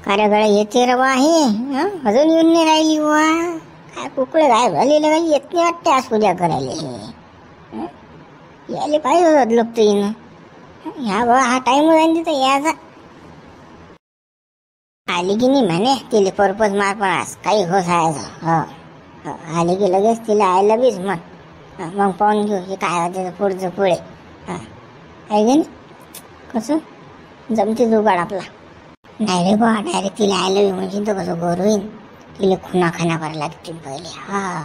कार्याकडे येते रे बा हे अजून येऊन नाही राहिली बा. काय कुकडे गायब झालेलं काही येत नाही वाटते आज पूजा करायला. हे यायला पाहिजे अदलपत येईन ह्या बा. हा टाइम जाईन तिथं याचा. आली की नाही म्हणे तिला पर्पज मार पण आज काही हो सायचं. हो आली की लगेच तिला आयला बीच मग पाहून घेऊ हे काय होते पुढचं पुढे. हां आहे की नाही कसं जमते जुगाड आपला. नाही रे बा डायरेक्ट तिला आयला बी म्हणजे तर कसं गोर होईन. तिला खुना खाना करायला लागतील पहिले. हा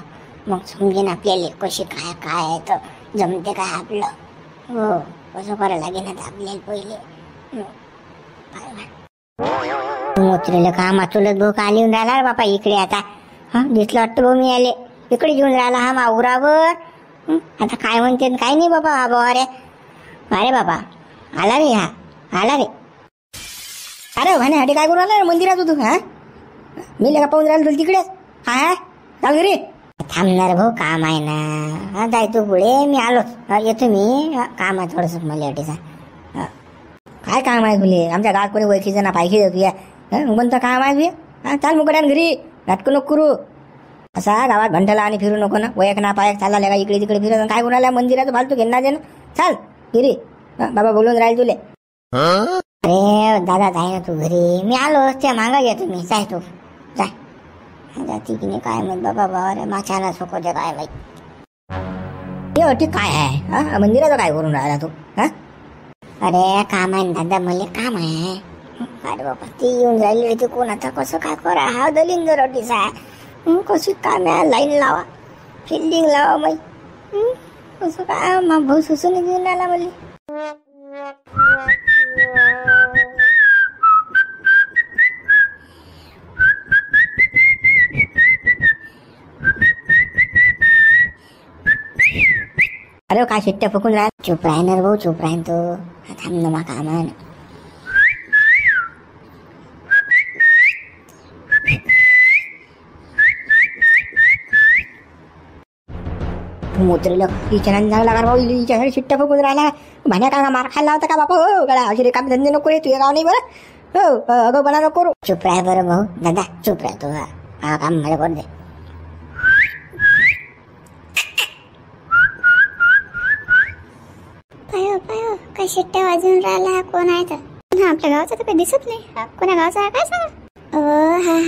मग समजेन आपल्याला कशी काय काय आहे तर जमते काय आपलं. हो कसं करायला लागेल आता आपल्याला पहिले. मोत्रीला कामा चुलत भाऊ का येऊन राहिला रे बापा इकडे आता. हा दिसलं वाटतं भाऊ मी आले इकडे घेऊन राहिला हा माहुरावर. आता काय म्हणते काय नाही बाबा हा भाऊ. अरे बाबा आला रे हा आला रे. अरे भाण्यासाठी काय करून आला रे मंदिरात तू. हा मी लगा पाहून राहिलो तुला तिकडेच. हा जाऊ घरी. थांबणार भाऊ काम आहे ना. जाय तू पुढे मी आलो येतो मी. काम आहे थोडंसं मला अटीचा. काय काम आहे तुले आमच्या गावात कोणी ओळखीचं ना पाहिजे तुया. कोणतं काम आहे तुझे. चाल मुकड्यान घरी नाटकं नको करू. असा गावात घंटाला आणि फिरू नको ना. वयक ना पायक चालला का इकडे तिकडे फिरत काय कोणाला मंदिराचं फालतू घेणार दे ना. चाल घरी बाबा बोलून राहील तुले. अरे दादा जाय ना तू घरी मी आलो त्या मागा घ्या तुम्ही. जाय तू जाय जाती की नाही काय माहित बाबा. बाबा माछाला सोकवते काय माहित. हे अटी काय आहे मंदिराचं काय करून राहिला तू. अरे काम आहे दादा मला काम आहे. अरे बाबा ती येऊन राहिली ते कोण आता कसं काय करा. हा दलिंदर अटीचा आहे कशी काम आहे. लाईन लावा फिल्डिंग लावा बाई. कसं काय मग भाऊ सुसून घेऊन आला मला. अरे काय शिट्ट्या फुकून राह. चुप राहणार भाऊ चुप राहीन तो. थांब ना मा काम आहे ना. मोत्रीला इचाराने जायला का भाऊ इचाराने शिट्ट्या फुकून राहिला. भाण्या का मार खायला होता का बापा. हो गळा अशी रिकामी धंदे नको रे तुझ्या गाव नाही बरं. हो अगं बना नको करू. चुप राह बरं भाऊ दादा चुप राह तू. हा काम मला करू दे. पायो पायो काय शिट्ट्या वाजून राहिला कोण आहे तर. आपल्या गावाचा तर काही दिसत नाही. कोणा गावचा आहे काय सांगा.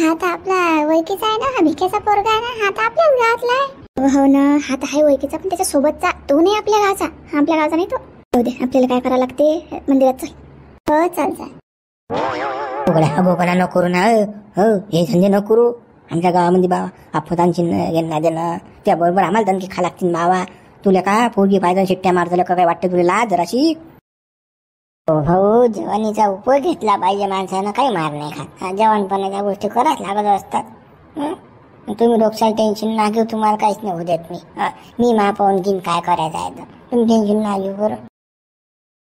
हा तर आपला वैकीचा आहे ना. हा भिक्याचा पोरगा आहे ना. हा तर आपल्याच गावातला आहे. हो ना हा तर आहे वैकीचा पण त्याच्या सोबतचा तो नाही आपल्या गावचा. हा आपल्या गावचा नाही तो. हो दे आपल्याला काय करावं लागते मंदिरात चल. हो चाल चाल. अगोपणा न करू ना. हो हे धंदे न करू. आमच्या गावामध्ये बाबा आपतांची घेणं देणं त्याबरोबर आम्हाला दणकी खा लागतील बाबा. तुला का पोरगी पाहिजे शिट्ट्या मारताला काय वाटतं तुला लाज जराशी. हो जवानीचा उपयोग घेतला पाहिजे माणसानं. काही मार नाही खात. जवानपणाच्या गोष्टी कराच लागत असतात. तुम्ही डोक्याला टेन्शन ना घेऊ. तुम्हाला काहीच नाही होऊ देत मी मा पाहून घेईन काय करायचं आहे तर. तुम्ही टेन्शन ना घेऊ बरं.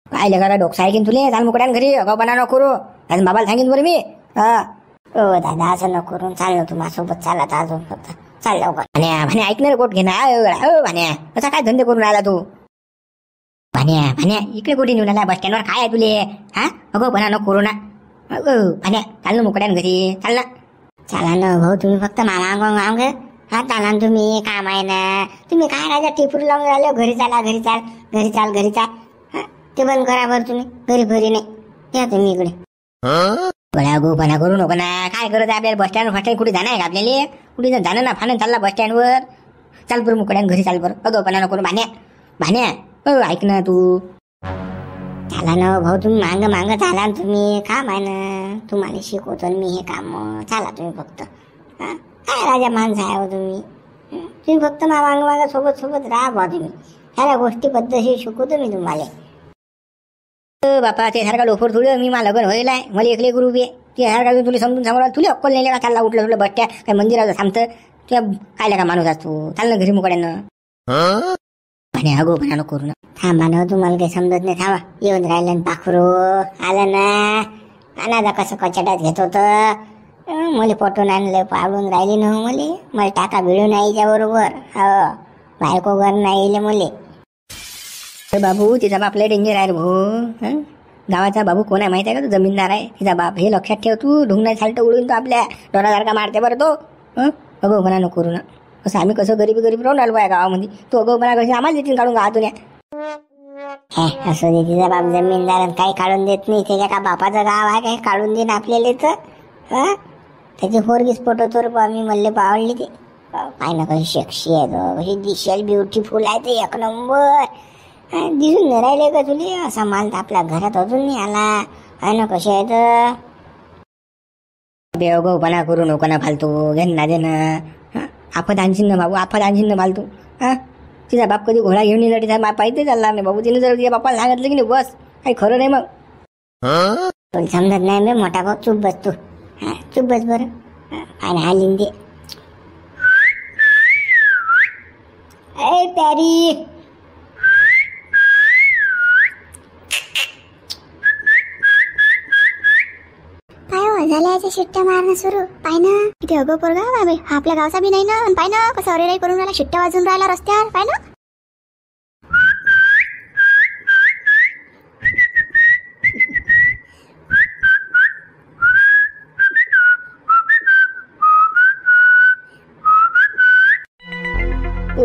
काय लगा डोकसा आहे की तुले. चाल मुकड्यान घरी अगाऊपणा न करू. अजून बाबाला सांगितलं बरं मी. हो दादा असं न करून चाल ना तुम्हा सोबत चालत अजून फक्त चाल लवकर. भाण्या ऐकणार कोट घेणार. भाण्या कसा काय धंदे करून राहिला तू. भाण्या इकडे कुठे नेऊन आला बस स्टँडवर काय आहे तुले. अगो बना न करू ना. भाण्या चाल ना मुकड्यान घरी चाल ना. चला ना भाऊ तुम्ही फक्त मामा घे. हा चाला तुम्ही काम आहे ना. तुम्ही काय राजा टिपूर लावून राहिले. घरी चाला घरी चाल घरी चाल घरी चाल. ते बंद करा बरं तुम्ही. घरी घरी नाही या तुम्ही इकडे. बळा गोपणा करू नको ना. काय करत आहे आपल्याला बस स्टँड फस्टँड कुठे जाणार आहे का आपल्याला. कुठे जाणं ना फाणं चालला बस स्टँडवर. चाल बरं मुकड्यान घरी चाल बरं. अगोपणा नको भाण्या ऐक ना तू. चाला ना भाऊ तुम्ही मांग चाला ना तुम्ही. काम आहे ना तुम्हाला शिकवतो मी हे काम. चाला तुम्ही फक्त. काय राजा माणसं आहे तुम्ही फक्त मांग सोबत राहा बा तुम्ही. ह्या गोष्टी पद्धती शिकवतो मी तुम्हाला. बापा ते सारखा डोफर थोडी मी मला लग्न व्हायला आहे. मला एकले गुरु बी ते सारखा तुला समजून सांगू तुला अक्कल नाही का. चालला उठलं तुला बट्ट्या काय मंदिराचं थांबतं. तुला काय का माणूस असतो. चाल ना घरी मुकड्यानं. आणि अगोपणा नको करू ना. थांबा ना तुम्हाला काही समजत नाही. थांबा येऊन राहिलं पाखरू आलं ना. अनादा कसं कचड्यात घेत होतं. मला पटून आणलं पाडून राहिली ना. मला टाका भिडून यायच्या बरोबर. हो बायको घर नाही येईल मुले. बाबू तिचा बापला डेंजर आहे भाऊ. गावाचा बाबू कोण आहे माहिती आहे का? तो जमीनदार आहे, तिचा बाप. हे लक्षात ठेव तू. ढुंगणा साल्ट उडून तो आपल्या डोरासारखा मारते बरं तो. अगोपणा नको करू ना. कसं आम्ही कसं गरीब राहून राहिलो आहे गावामध्ये. तो अगोपणा कशी आम्हाला देतील काढून गावातून या. असं दे, तिचा बाप जमीनदार काही काढून देत नाही. त्याच्या का बापाचं गाव आहे काय काढून देईन आपल्याला तर. त्याची पोरगी स्फोट होतो रे आम्ही म्हणले पावडली ते. पाय ना कशी शेक्षी आहे तो, कशी दिसेल ब्युटिफुल आहे ते एक नंबर. दिसून नाही राहिले का तुले? असा माल तर आपल्या घरात अजून नाही आला आहे ना. कसे आहे तर बेवगोपणा करू नको ना फालतू. घेणं देणं आफत आणशील ना बाबू, आफत आणशील ना फालतू. तिचा बाप कधी घोडा घेऊन येणार, तिचा बाप पाहिजे चालणार नाही बाबू. तिने जर तिच्या बापाला सांगितलं की नाही बस काही खरं नाही मग. तुला समजत नाही मी मोठा भाऊ. चुप बस तू. चुप बस बरं. आणि हालीन दे. ए प्यारी, झाल्या शिट्ट्या मारणं सुरू. पाय ना किती अगो पोरगा बाबे. हा आपल्या गावचा बी नाही ना. पाय ना कसं अरे करून राहिला, शिट्ट्या वाजून राहिला रस्त्यावर. पाय ना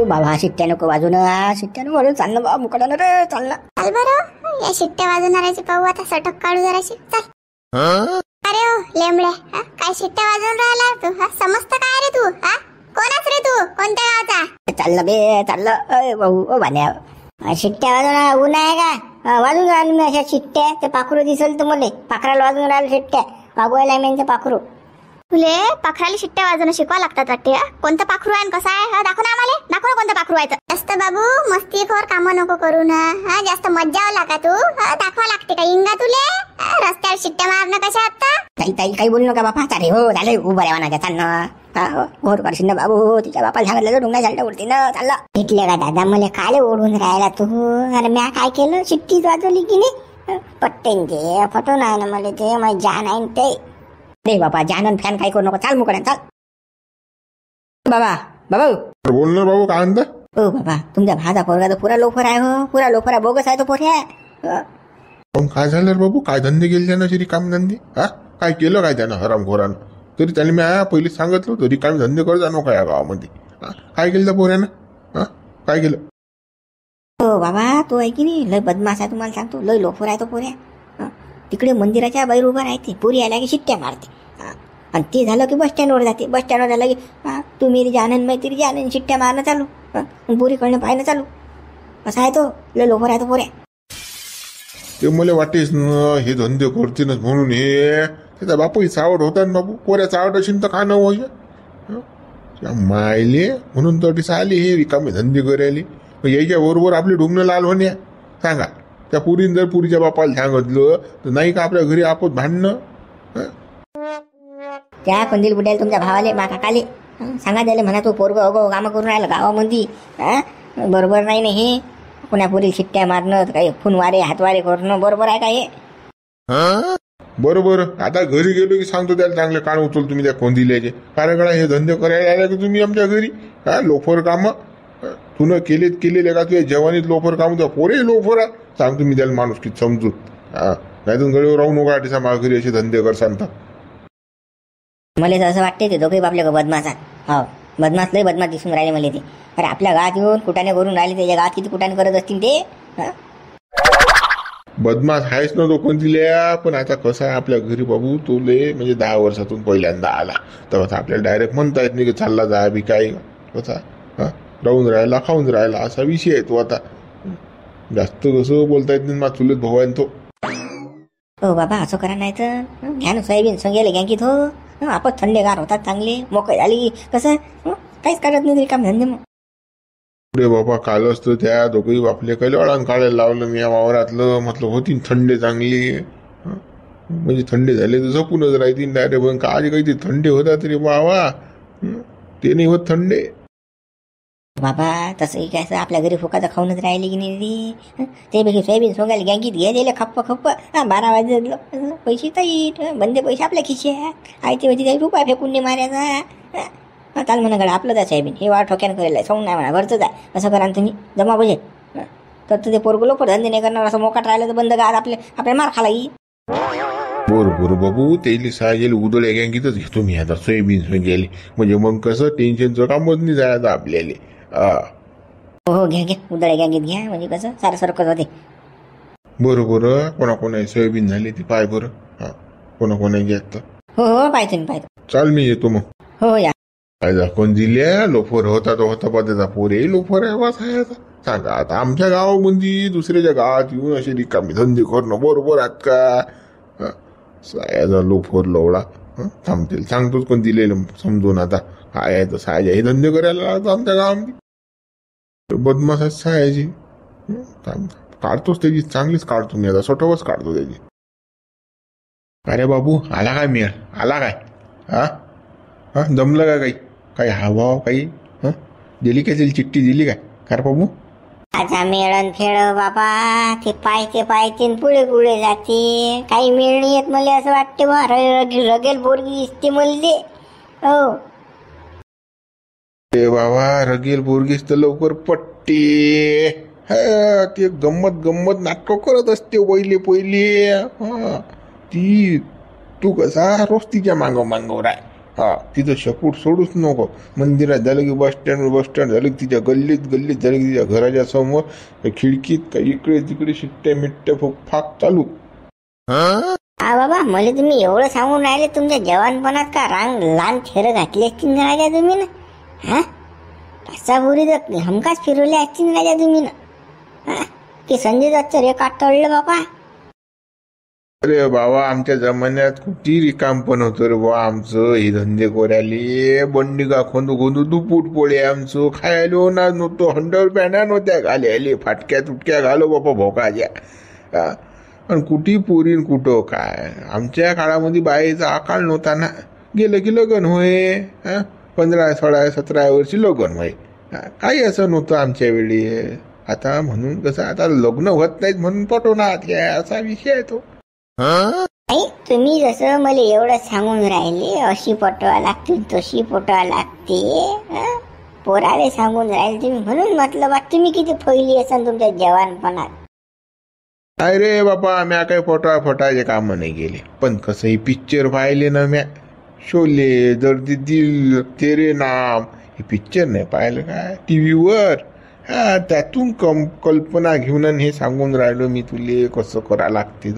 बाबा शिट्ट्या नको वाजू ना. शिट्ट्या नको वाजू. चालणं बाबा मुकडा रे. चालणं चाल बरं. या शिट्ट्या वाजवणाऱ्याची पाहू आता. सटक काढू जराशी. चल. अरे ओ लेंबड्या, काय शिट्ट्या वाजवून राहिला तू? समजतं काय रे तू? कोणाच रे तू? कोणत्या गावचा? चाललं बे चाललं. भाऊ ओ भाण्या, शिट्ट्या वाजवणार ऊन आहे का? वाजून राहिलो मी अशा शिट्ट्या. ते पाखरू दिसल तर मला पाखराला वाजून राहिलो शिट्ट्या. वागवायला मी पाखरू. तुले पाखराला शिट्ट्या वाजवणं शिकवा लागतात वाटते. कोणतं पाखरू आहे कसं आहे? दाखव ना आम्हाला. दाखव ना कोणतं पाखरू आहे. जास्त बाबू मस्तीखोर कामं नको करू ना. जास्त मज्जा लागा तू. दाखवा लागते का इंगा तुले? रस्त्यावर शिट्ट्या मारणं कशा आता? ताई काही बोलू नका बापा. अरे हो झालं उभं राहा ना. चालणं घोर करशील ना बाबू. तिच्या बापाला सांगितलं ढुंगणा साल्ट उडते ना. चाललं भेटले का दादा मला? काले ओढून राहिला तू? अरे म्या काय केलं? शिट्टीच वाजवली की नाही? पट्टेन ते फटून आहे ना मला. ते माझी जान आहे ते. रे बाबा जानन फॅन काही करू नको. चाल मुकड्या चाल. बाबा बाबा बोल ना बाबू. काय म्हणता? ओ बाबा तुमच्या भाचा पोरगा तर पुरा लोफर आहे हो. पुरा लोफर आहे. बोगस आहे तो पोऱ्या. पण काय झालं रे बाबू? काय धंदे केले त्यानं? तरी काम धंदे काय केलं काय त्यानं हरामखोरानं? तरी त्याने मी पहिले सांगितलं तरी काम धंदे करत जाणो का या गावामध्ये? काय केलं त्या पोऱ्यानं? काय केलं? हो बाबा तो आहे की नाही लय बदमाश आहे. तुम्हाला सांगतो लय लोफर आहे तो पोऱ्या. तिकडे मंदिराच्या बाहेर उभं राहते. पुरी आल्या की शिट्ट्या मारते. आणि ते झालं की बस स्टँडवर जाते. बस स्टँडवर झालं की तू मेरी जानन मैं तेरी जानन शिट्ट्या मारणं चालू. पुरी कळणं पाहणं चालू. असं आहे तो. लय लोफर आहे तो पोऱ्या. ते मला वाटेच ना हे धंदे करतीनच म्हणून. हे त्याचा बापही चावड होता ना बाबू. पोऱ्या चावड असेल तर का न व्हायच्या मायले म्हणून तर आले हे रिकामे धंदे करायले. यायच्या बरोबर आपले ढुंगणं लाल होण्या. सांगा त्या पुरीन जर पुरीच्या बापाला सांगितलं तर नाही का आपल्या घरी आपत भांडणं? त्या कंदील बुड्याला तुमच्या भावाले मा काकाले सांगा द्यायला म्हणा तो पोरग अगो कामं करून राहिलं गावामध्ये. बरोबर नाही ना हे. पुण्या पुरी शिट्ट्या मारणं काही फुनवारे हातवारे करणं बरोबर आहे का हे? बरोबर. आता घरी गेलो की सांगतो त्याला चांगले कान उचल तुम्ही त्या कोंदिल्याचे. कारण का हे धंदे करायला आले की तुम्ही आमच्या घरी लोफर काम तुन केलेले का तुझ्या जवानीत लोफर काम? तुझ्या पोरे लोफर आहे. सांगतो मी त्याला माणूस की समजून. नाही तर गळीवर राहू नका तिचा माझ्या घरी असे धंदे कर सांगता. मला तर असं वाटते ते दोघे आपल्या बदमाश आहेत. हो बदमाश लय बदमाश दिसून राहिले मला ते. अरे आपल्या गावात येऊन कुटाने करून राहिले. त्याच्या गावात किती कुटाने करत असतील ते. बदमाश आहेच ना तो कोणतील्या. पण आता कसं आहे आपल्या घरी बाबू तो लय म्हणजे 10 वर्षातून पहिल्यांदा आला. तर आपल्याला डायरेक्ट म्हणता येत नाही की चालला जा बी काय कसा राहून राहिला खाऊन राहिला असा विषय आहे तो. आता जास्त कसं बोलता येत नाही. माझा चुलत भाऊ आहे तो. हो बाबा असं करा नाही तर घ्या ना सोयाबीन संगेले गँकीत हो. आपण थंडेगार होतात चांगले मोकळे झाली कसं काहीच करत नाही तरी काम धंदे. मग रे बाबा कालच तर त्या दोघही बापले काही अळण काढायला लावलं मी या वावरातलं. म्हटलं होती थंडे चांगली. म्हणजे थंडे झाले तर झोपूनच राहतील डायरेक्ट. पण काळजी काही ते थंडे होतात रे बाबा. ते नाही होत थंडे. बाबा तसंही काय असं आपल्या घरी फुकाचं खाऊनच राहिले की नाही ते पैकी सोयाबीन सोंगायला गँकीत गेलेले खप्प 12 वाजलं पैसे ताईट बंदे पैसे आपल्या खिशात आयते होती काही रुपया फेकून नाही मारायचा. चाल म्हणा गडा आपलं जा सोयाबीन हे वाढ ठोक्यानं करेल आहे. सोंग नाही म्हणा घरचंच आहे. असं करा तुम्ही जमा बजेट. तर ते पोरगं लोक धंदे नाही करणार, असं मोकाट राहिलं तर बंद गात आपल्या मार खाला येईल. बरोबर बाबू, त्याला साजेल उदळ्या गँगीतच घेतो मी आता, सोयाबीन गेले म्हणजे मग कसं टेन्शनचं कामच नाही जायचं आपल्याला. हो घ्या घ्या, उदळ्या गँगीत घ्या, म्हणजे कसं सारं सरकत होते. बरोबर, कोणाकोणा सोयाबीन झाली ती पाय बरं. हा, कोणाकोणा घेत हो हो, पाहतो मी पाहतो. चाल, मी येतो मग. हो या. काय दाखवून दिल्या लोफर होता तो होता पा त्याचा पोरे लोफर आहे बस आहे आता. सांगा आता आमच्या गावामध्ये दुसऱ्याच्या गावात येऊन असे रिकामी धंदे करणं बरोबर आहेत का? सायाचा लोफर लवळा थांबतील, सांगतोच कोण दिलेलं समजून आता. काय आहे तर सायाच्या हे धंदे करायला लागतो आमच्या गावामध्ये. बदमाश आहेत सायाची. काढतोच त्याची, चांगलीच काढतो मी आता, स्वतःच काढतो त्याची. अरे बाबू, आला काय मेळ? आला काय? हा जमलं का काही? काही हावभाव काही दिली काय? तिला चिठ्ठी दिली काय? कार बाबू आता मेळन खेळ बाबा, ते पायते पुढे पुढे जाते. काही मेळ नाही येत मला असं वाटते बा. रगेल पोरगी दिसते मला. हो ते बाबा, रगेल बोरगीस तर लवकर पट्टी. ते गंमत नाटक करत असते पहिले. ती तू कसा रोज तिच्या मागव राय. तिथं शकूट सोडूच नको. मंदिरात झालं की बस स्टँड झालं की तिच्या गल्लीत झालं की तिच्या घराच्या समोर खिडकीत काही इकडे तिकडे शिट्ट्या मिट्ट्या फुकफाक चालू. बाबा, मला तुम्ही एवढं सांगून राहिले, तुमच्या जवानपणात का रांग लहान थेर घातली असतील ना राजा तुम्ही ना? हा, पाचा बुरी तर हमकाच फिरवले असतील राजा तुम्ही ना? की संजय दत्तचं रेकॉर्ड तोडलं बाबा. अरे बाबा, आमच्या जमान्यात कुठे रिकाम पण होतं रे बा आमचं. हे धंदे कोऱ्याले बंडिगा खोंदू दुपूट पोळे आमचं खायला ना नव्हतं. 100 रुपया नव्हत्या घाले फाटक्या तुटक्या घालो बापा भोकाच्या. पण कुठे पोरीन कुठं काय. आमच्या काळामध्ये बाईचा आकाळ नव्हता ना. गेलं की लगन होय. 15, 16, 17 वर्षी लगन होय. काही असं नव्हतं आमच्या वेळी. आता म्हणून कसं, आता लग्न होत नाहीत म्हणून पटवणार असा विषय आहे तो. तुम्ही जसं मला एवढं सांगून राहिले, अशी पटवा लागते तशी पटवा लागते, पोराले सांगून राहिले तुम्ही, म्हणून म्हटलं बा तुम्ही किती फैली असाल तुमच्या जवानपणात. काय रे बापा, म्या काही फटाचे काम नाही गेले. पण कसंही पिक्चर पाहिले ना म्या. शोले, दर्द दिल, तेरे नाम, हे पिक्चर नाही पाहिलं काय टीव्हीवर? त्यातून कल्पना घेऊन हे सांगून राहिलो मी तुले कसं करा लागते.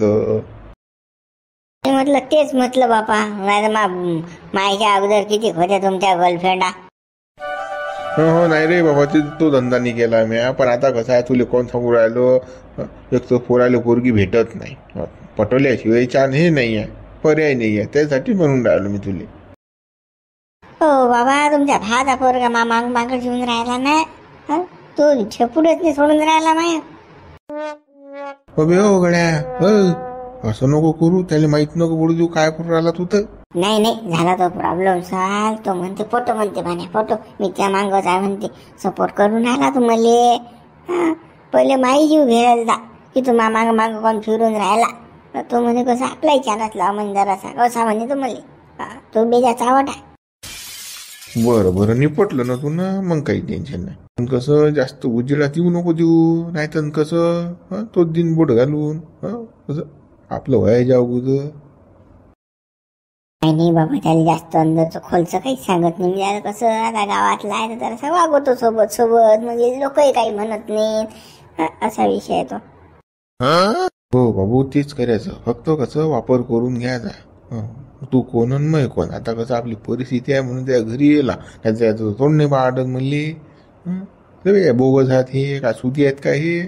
म्हटलं तेच म्हटलं बापा, मायच्या अगोदर किती होत्या तुमच्या गर्लफ्रेंडा? हो नाही रे बाबा, तो धंदा नाही केला म्या. पण आता कसं आहे, तुले कोण सांगू राहिलो, एक तर पोराला पोरगी भेटत नाही. पटवल्याशिवाय छान हे नाही आहे, पर्याय नाही आहे. त्यासाठी म्हणून राहिलो मी तुले. हो बाबा, तुमच्या भाचा पोरगा माग घेऊन राहिला ना, तो छपुडच नाही सोडून राहिला माया. हो गड्या, असं नको करू. त्याला माहित नको पडू देऊ काय करू राहिला तू तर. नाही झाला तो प्रॉब्लेम सॉल्व. तो म्हणते फोटो फोटो मी त्या मागच आहे म्हणते. सपोर्ट करून राहिला तू मले. पहिले माई जीव घेरायला की तू माग कोण फिरून राहिला. तो म्हणे कसं आपलाही चानच लाव म्हणजे जरासा असा म्हणे तो मले. तो बेजा चावट आहे. बरं निपटलं ना तू ना, मग काही टेन्शन नाही. पण कसं जास्त उजेडात येऊ नको देऊ, नाही तर कसं तो दिन बोट घालून कसं आपलं व्हायच्या अगोदर. नाही बाबा, त्याला जास्त अंदरचं खोलचं काहीच सांगत नाही मी. कसं आता गावातला आहे तर जरा वागवतो सोबत म्हणजे लोकही काही म्हणत नाही, असा विषय आहे तो. हो बाबू, तेच करायचं. फक्त कसं वापर करून घ्यायचा. तू कोण मग कोण. आता कसं आपली परिस्थिती आहे म्हणून त्या घरी येला, त्याचं तोंड नाही बाळत म्हणली. बोगस आहात हे का सुधी आहेत का हे?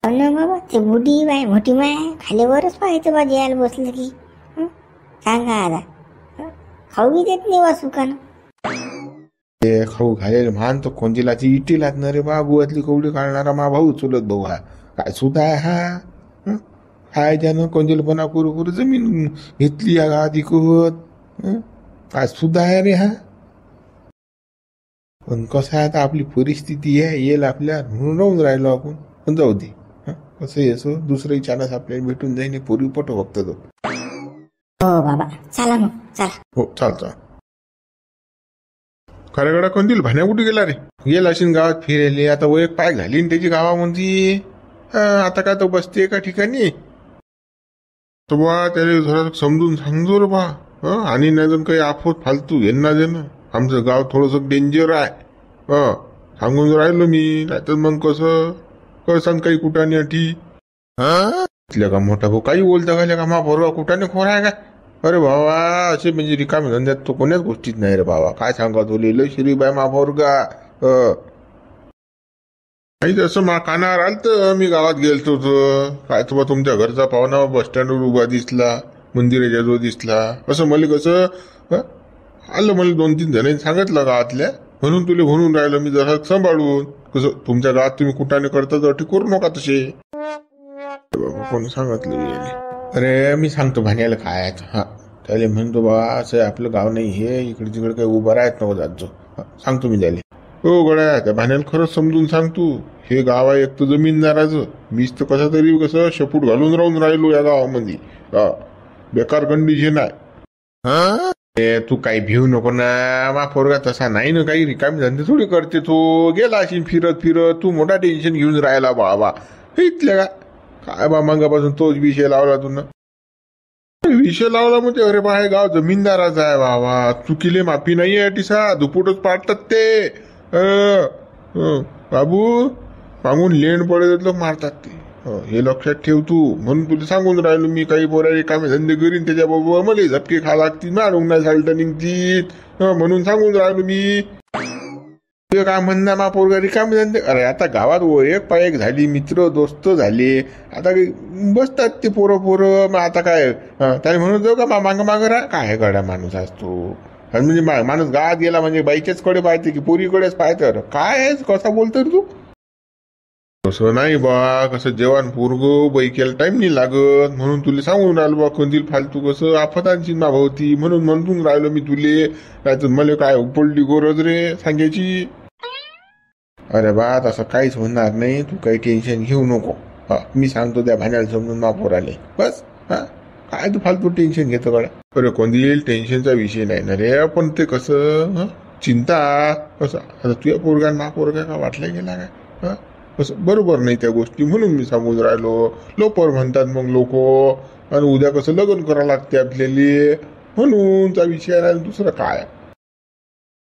ना बाबा, ते बुडी बाय मोठी माय खाली वरच पाहायचं बा यायला बसलं की. सांगा आता, खाऊ बी देत नाही सुकान. ते खाऊ घालेल मान तर कोंजिलाची इटी लागणार रे बा. गुवातली कवडी काढणारा मा भाऊ चुलत भाऊ हा काय सुद्धा आहे हा. खायच्यानं कोंजिलपणा करू जमीन घेतली या गावात इकत. काय सुद्धा आहे रे हा. पण कसं आहे आता आपली परिस्थिती आहे, येईल आपल्या म्हणून राहून राहिलो आपण. पण जाऊ दे, कसं असं दुसरंही चानस आपल्याला भेटून जाईन. पूर्वी पटो फक्त तो. हो बाबा, चला मग चला. हो चालतं. खऱ्याकडा कंदील भाण्या कुठे गेला रे? गेला असेल गावात फिरायले. आता एक पाय घालीन त्याची गावामध्ये. आता का तो बसते एका ठिकाणी? तो बा त्याला जरा समजून सांगजो रे बा. आणि नाही जण काही आफत फालतू घेणं देणं. आमचं गाव थोडंसं डेंजर आहे. सांगून राहिलो मी. नाहीतर मग कसं काही कुठाने अटी. इथल्या का मोठा भाऊ काही बोलता का मा बरोबर कुठाने खोरा आहे का? अरे बाबा असे म्हणजे रिकामे धंद्यात तो कोण्याच गोष्टीत नाही रे बाबा. काय सांगा तो लिहिलं श्रीबाई मा पोरगा. नाही तसं मा कानावर आलं तर मी गावात गेलतो काय तो तुमच्या घरचा पाहुणा बस स्टँडवर उभा दिसला, मंदिराच्या जो दिसला. असं मला कसं आलं, मला 2-3 जणांनी सांगितलं गावातल्या. म्हणून तुला म्हणून राहिलं मी जरा सांभाळून. कसं तुमच्या गावात तुम्ही कुठाने करता तर अटी करू नका तसे. बाबा कोणी सांगितलं? अरे मी सांगतो भाण्याला काय आहे. त्याला म्हणतो बा असं आपलं गाव नाही हे, इकडे तिकडे काही उभं राहत नको जात जो. सांगतो मी त्याला. हो गड्या त्या भाण्याला खरंच समजून सांगतो. हे गाव आहे एक तर जमीनदाराचं. मीच तर कसं शपूट घालून राहून राहिलो या गावामध्ये. बेकार कंडिशन आहे. तू काही भिवू नको ना. मा पोरगा तसा नाही ना, काही रिकामी धंदे थोडी करते तो. गेला अशी फिरत तू मोठा टेन्शन घेऊन राहिला बाबा. इथल्या काय बा मंगापासून तोच विषय लावला तू ना. विषय लावला म्हणजे अरे बा हे गाव जमीनदाराचा आहे बाबा. चुकीले माफी नाही आहे टिसा. दुपुटच पाडतात ते. बाबू मागून लेण पडे लोक मारतात ते. हे लक्षात ठेव तू. म्हणून तुला सांगून राहिलो मी. काही पोरा रिकामे धंदे करीन त्याच्याबरोबर मला झपके खा लागतील, मारून नाही साल्ट निघतील. म्हणून सांगून राहिलो मी. ते काय म्हणणार मा पोरगा रिकामे धंदे. अरे आता गावात एक पाय एक झाली, मित्र दोस्त झाले. आता बसतात ते पोरं. मग आता काय त्याने म्हणून जाऊ का मागं राहा. काय गड्या माणूस असतो. म्हणजे माणूस गावात गेला म्हणजे बाईच्याच कडे पाहते की पोरीकडेच पाहते. काय कसा बोलतो तू? तसं नाही बा. कसं जेवण पोरगो बैकेला टाइम नाही लागत. म्हणून तुला सांगून राहिलो बा. कंदील फालतू कसं आफत आणशील मा भावती. म्हणून राहिलो मी तुले. नाहीतर मला काय उपलटी गरज रे सांगायची. अरे बा तसं काहीच होणार नाही. तू काही टेन्शन घेऊ नको. मी सांगतो त्या भाण्याला समजून मा पोराले बस. काय तू फालतू टेन्शन घेतो गड्या. अरे कंदील टेन्शनचा विषय नाही ना रे. पण ते कसं चिंता कसं आता तुझ्या पोरगा मा पोरगा का वाटला गेला काय. कसं बरोबर नाही त्या गोष्टी. म्हणून मी सांगून राहिलो. लोपर म्हणतात मग लोक. आणि उद्या कसं लग्न करावं लागते आपल्याला. म्हणून त्या विषय नाही. दुसरं काय.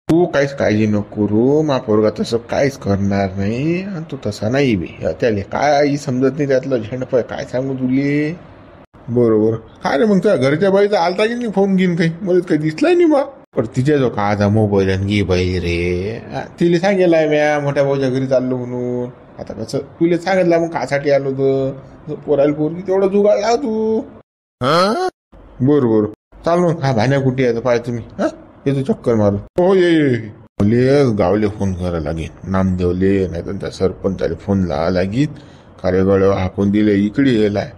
तू काहीच काळजी नको करू. मा पोरगा तसं काहीच करणार नाही. आणि तू तसा नाही बी. त्याला काय समजत नाही त्यातलं झेंडपय. काय सांगू तुले. बरोबर. काय रे मग त्या घरच्या बाईचा आलता की नाही फोन घेऊन काही? मला काही दिसलाय नाही बा. पण तिच्या जो काचा मोबाईल आणि घे बाई रे. तिला सांगेलाय म्या मोठ्या भाऊच्या घरी चाललो म्हणून. आता कसं तुला सांगितलं मग कासाठी आलो तर पोराला पोरगी तेवढं जुगाड लाव तू. बरोबर चाल मग. भाण्या कुठे आहे पाय तुम्ही. येतो चक्कर मारू. हो ये गावले फोन करायला लागेल. नामदेवले नाही तर त्या सरपंचाला फोन लावा लागेल. कार्यगळ हाकून दिले इकडे येलाय.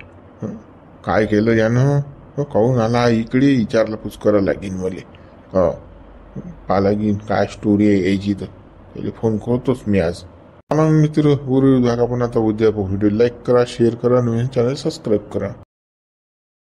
काय केलं यानं. काहून आला इकडे विचारला पूस करायला लागेल मला. पहा लागेल काय स्टोरी आहे यायची तर त्याला फोन करतोच मी आज. मित्र उर्वरित भाग आपण आता उद्या व्हिडिओ लाईक करा, शेअर करा, नवीन चॅनल सबस्क्राईब करा.